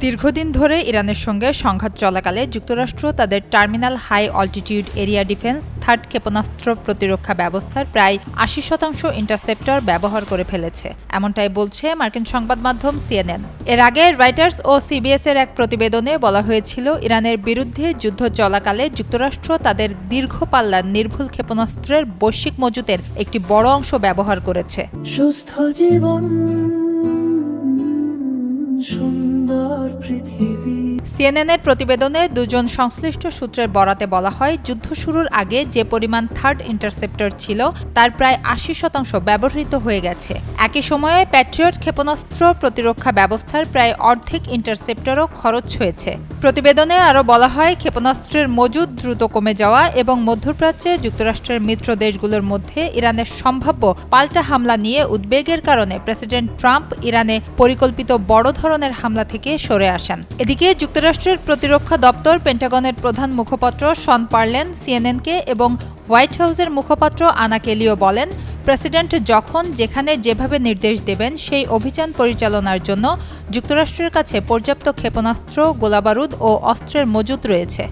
দীর্ঘদিন ধরে ইরানের সঙ্গে সংঘাত চলাকালে যুক্তরাষ্ট্র তাদের terminal high altitude area defence THAAD ক্ষেপণাস্ত্র প্রতিরক্ষা ব্যবস্থার প্রায় ৮০% ইন্টারসেপ্টর ব্যবহার করে ফেলেছে, এমনটাই বলছে মার্কিন সংবাদ মাধ্যম সিএনএন। এর আগে রয়টার্স ও সিবিএস এর এক প্রতিবেদনে বলা হয়েছিল, ইরানের বিরুদ্ধে যুদ্ধ চলাকালে যুক্তরাষ্ট্র তাদের দীর্ঘ পাল্লার নির্ভুল ক্ষেপণাস্ত্রের বৈশ্বিক মজুতের একটি বড় অংশ ব্যবহার করেছে। সুস্থ জীবন, সুন্দর পৃথিবী। সিএনএনের প্রতিবেদনে দুজন সংশ্লিষ্ট সূত্রের বরাতে বলা হয়, যুদ্ধ শুরুর আগে যে পরিমাণ থার্ড ইন্টারসেপ্টর ছিল তার প্রায় ৮০% ব্যবহৃত হয়ে গেছে। একই সময়ে প্যাট্রিয়ট ক্ষেপণাস্ত্র প্রতিরক্ষা ব্যবস্থার প্রায় অর্ধেক ইন্টারসেপ্টরও খরচ হয়েছে। প্রতিবেদনে আরও বলা হয়, ক্ষেপণাস্ত্রের মজুদ দ্রুত কমে যাওয়া এবং মধ্যপ্রাচ্যে যুক্তরাষ্ট্রের মিত্র দেশগুলোর মধ্যে ইরানের সম্ভাব্য পাল্টা হামলা নিয়ে উদ্বেগের কারণে প্রেসিডেন্ট ট্রাম্প ইরানে পরিকল্পিত বড় ধরনের হামলা থেকে সরে আসেন। এদিকে যুক্তরাষ্ট্রের প্রতিরক্ষা দপ্তর পেন্টাগনের প্রধান মুখপাত্র শন পার্লেন সিএনএনকে এবং হোয়াইট হাউসের মুখপাত্র আনা কেলিও বলেন, প্রেসিডেন্ট যখন যেখানে যেভাবে নির্দেশ দেবেন সেই অভিযান পরিচালনার জন্য যুক্তরাষ্ট্রের কাছে পর্যাপ্ত ক্ষেপণাস্ত্র, গোলাবারুদ ও অস্ত্রের মজুত রয়েছে।